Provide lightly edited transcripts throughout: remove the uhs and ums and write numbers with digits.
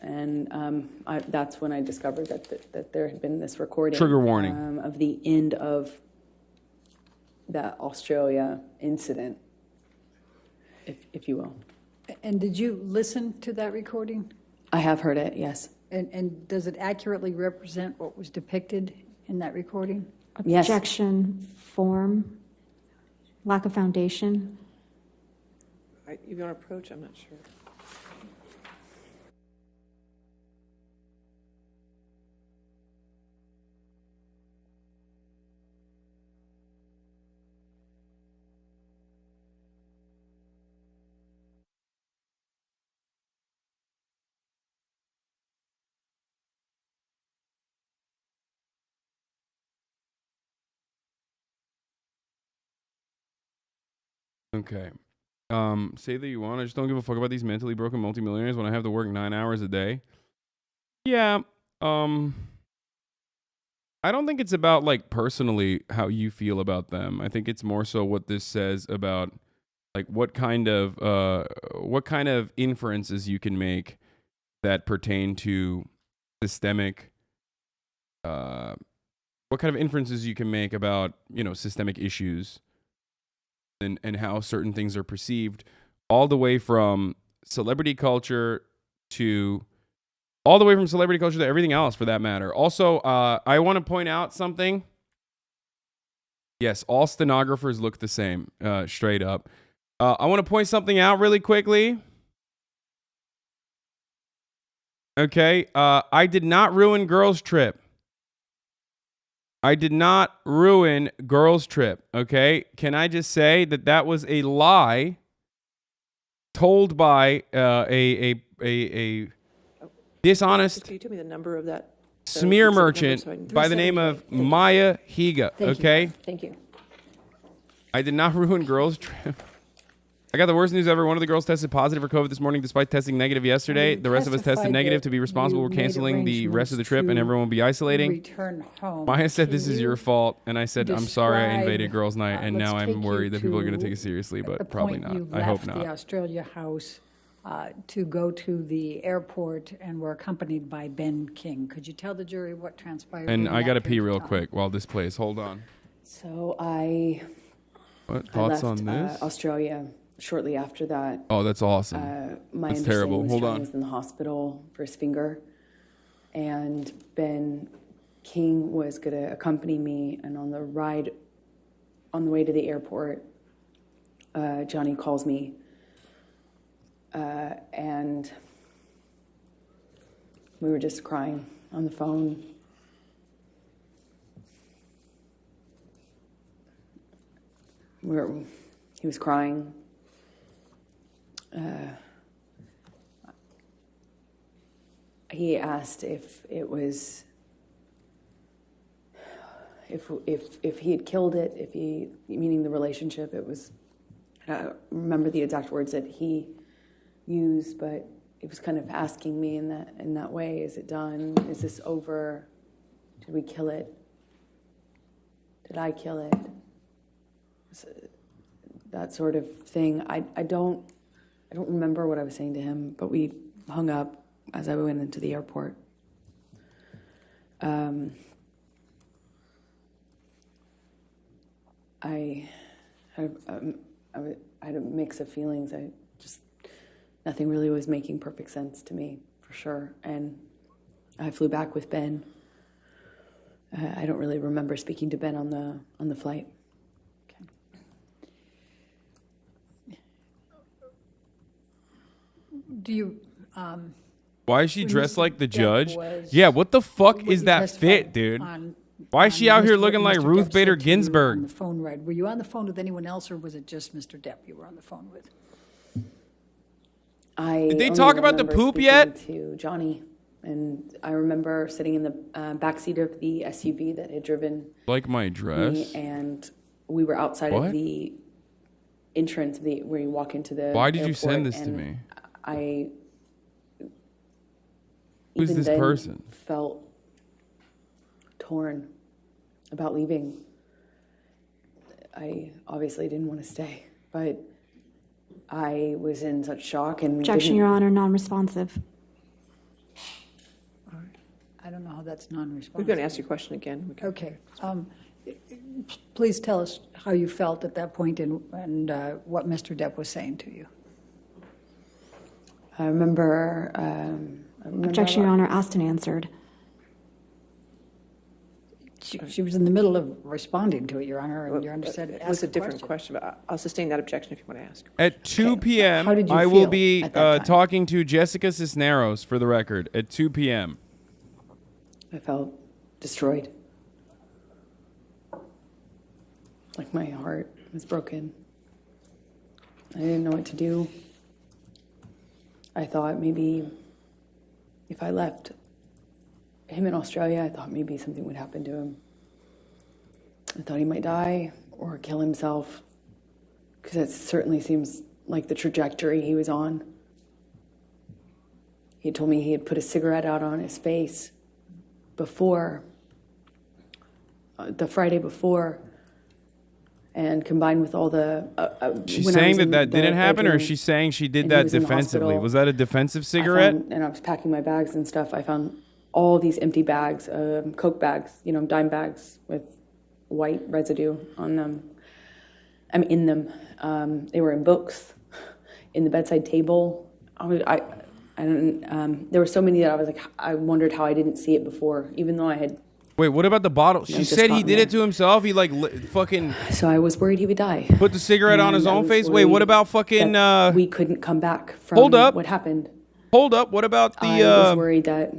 and that's when I discovered that there had been this recording. Trigger warning. Of the end of that Australia incident, if you will. And did you listen to that recording? I have heard it, yes. And does it accurately represent what was depicted in that recording? Yes. Objection, form, lack of foundation. You want to approach? I'm not sure. Okay. Say that you want. I just don't give a fuck about these mentally broken multimillionaires when I have to work 9 hours a day. Yeah. I don't think it's about like personally how you feel about them. I think it's more so what this says about like what kind of inferences you can make that pertain to systemic what kind of inferences you can make about, systemic issues and how certain things are perceived, all the way from celebrity culture to everything else for that matter. Also, I want to point out something. Yes, all stenographers look the same, straight up. I want to point something out really quickly. Okay, I did not ruin Girls Trip. Okay? Can I just say that was a lie told by a dishonest Can you tell me the number of that smear merchant by the name of Maya Higa, okay? Thank you. I did not ruin Girls Trip. I got the worst news ever. One of the girls tested positive for COVID this morning despite testing negative yesterday. The rest of us tested negative. To be responsible, we're canceling the rest of the trip and everyone will be isolating. Return home. Maya said this is your fault, and I said I'm sorry I invaded girls' night, and now I'm worried that people are going to take it seriously, but probably not. I hope not. The Australia house to go to the airport and were accompanied by Ben King. Could you tell the jury what transpired? And I got to pee real quick while this plays. Hold on. So What thoughts left, on this? Australia shortly after that. Oh, that's awesome. My That's understanding terrible. was Hold John on. was in the hospital for his finger, and Ben King was going to accompany me. And on the way to the airport, Johnny calls me, and we were just crying on the phone. He was crying. He asked if it was, if he had killed it, meaning the relationship. It was, I don't remember the exact words that he used, but it was kind of asking me in that way: is it done? Is this over? Did we kill it? Did I kill it? That sort of thing. I don't remember what I was saying to him, but we hung up as I went into the airport. I had a mix of feelings. Nothing really was making perfect sense to me, for sure. And I flew back with Ben. I don't really remember speaking to Ben on the flight. Do you? Why is she when dressed Mr. like the Depp judge? was- Yeah, what the fuck when is you that testified fit, dude? on- Why is she out here Mr. looking like Mr. Ruth Depp Bader said to you on Ginsburg? the phone ride. Were you on the phone with anyone else, or was it just Mr. Depp you were on the phone with? Did they talk about the poop yet? To Johnny, and I remember sitting in the backseat of the SUV that had driven Like my dress? me, and we were outside What? of the entrance where you walk into the Why did you airport, send this to and me? I Who's even this then person? felt torn about leaving. I obviously didn't want to stay, but I was in such shock and Objection, Your Honor, non-responsive. I don't know how that's non-responsive. We're going to ask your question again. We can- Okay. Please tell us how you felt at that point and what Mr. Depp was saying to you. I remember. Objection, Your Honor, asked and answered. She was in the middle of responding to it, Your Honor, and Your Honor said, It was a different question, but I'll sustain that objection if you want to ask. At 2 Okay. p.m., How did you I will feel be at that time? talking to Jessica Cisneros for the record at 2 p.m. I felt destroyed. Like my heart was broken. I didn't know what to do. I thought maybe if I left him in Australia, I thought maybe something would happen to him. I thought he might die or kill himself, because that certainly seems like the trajectory he was on. He told me he had put a cigarette out on his face before, the Friday before, and combined with all the... She's when I saying was that in that didn't the happen, or bedroom she's saying she did and he that was in the defensively? hospital, Was that a defensive I cigarette? and I was packing my bags and stuff. I found all these empty bags, Coke bags, dime bags with white residue on them. I'm in them. They were in books, in the bedside table. There were so many that I was like, I wondered how I didn't see it before, even though I had. Wait, what about the bottle? She just said he gotten did it there. to himself. He fucking So I was worried he would die. put the cigarette on his And I own was face. Wait, what worried about fucking? that we couldn't come back from Hold up. what happened. Hold up. What about I was the? worried that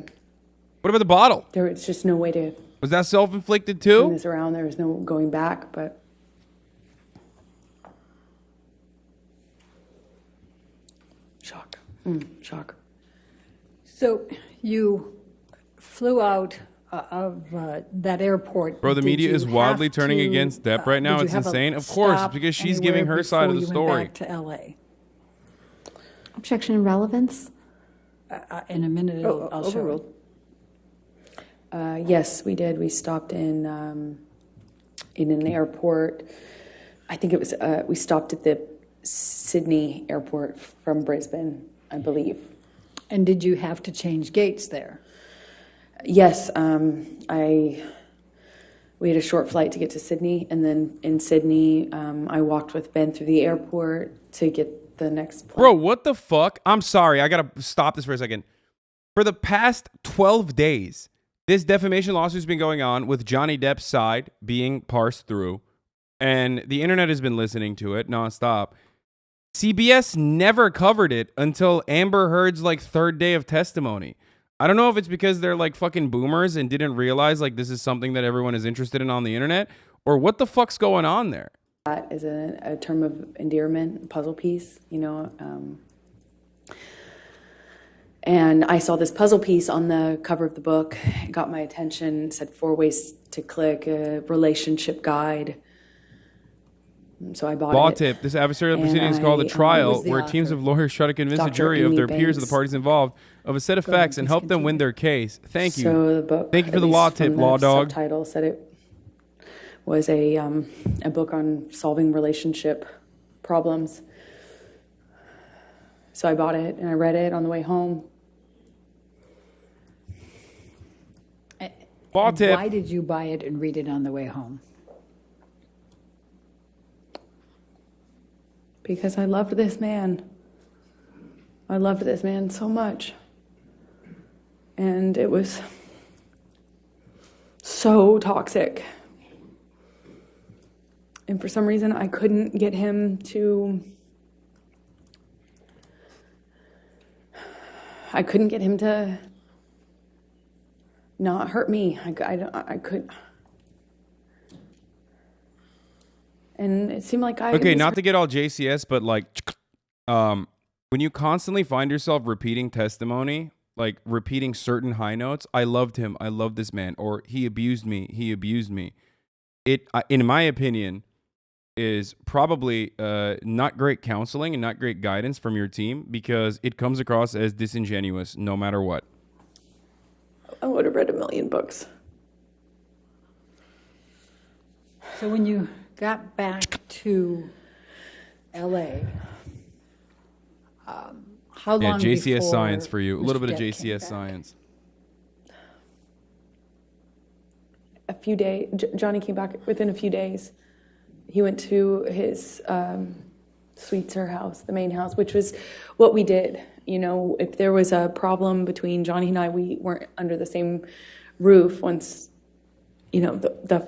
What about the bottle? there was just no way to Was that self-inflicted turn too? this around. There was no going back, but shock. Shock. So you flew out of that airport. Bro, the Did media you is wildly have turning to, against Depp right now. did you It's have a insane. Of course, stop because she's anywhere giving her side of the before story. you went back to L.A.? Objection in relevance. In a minute, I'll show Overruled. it. Yes, we did. We stopped in an airport. I think it was. We stopped at the Sydney airport from Brisbane, I believe. And did you have to change gates there? Yes, we had a short flight to get to Sydney, and then in Sydney, I walked with Ben through the airport to get the next plane. Bro, what the fuck? I'm sorry. I gotta stop this for a second. For the past 12 days, this defamation lawsuit's been going on with Johnny Depp's side being parsed through, and the internet has been listening to it nonstop. CBS never covered it until Amber Heard's third day of testimony. I don't know if it's because they're fucking boomers and didn't realize this is something that everyone is interested in on the internet, or what the fuck's going on there. That is a term of endearment, puzzle piece, And I saw this puzzle piece on the cover of the book. It got my attention. It said 4 ways to click, a relationship guide. So I bought it. Tip. This adversarial And proceeding is called a I trial, was the where teams author. of lawyers try to convince a Dr. jury of Amy their peers of the Banks. parties involved of a set of Go ahead, facts and please help them win continue. their case. Thank you. So the book. Thank you for at the least law tip, from law the dog. Subtitle said it was a book on solving relationship problems. So I bought it and I read it on the way home. Law And tip. why did you buy it and read it on the way home? Because I loved this man. I loved this man so much. And it was so toxic. And for some reason, I couldn't get him to... not hurt me. I could... And it seemed like I... Okay, was not to get all JCS, but when you constantly find yourself repeating testimony, repeating certain high notes, I loved him, I love this man, or he abused me, it, in my opinion, is probably not great counseling and not great guidance from your team, because it comes across as disingenuous no matter what. I would have read a million books. So when you got back to L.A., how Yeah, long JCS before science for you. A little Mr. bit of Depp came JCS back? science. a few days. Johnny came back within a few days. He went to his Sweetser house, the main house, which was what we did. You know, if there was a problem between Johnny and I, we weren't under the same roof once, you know, the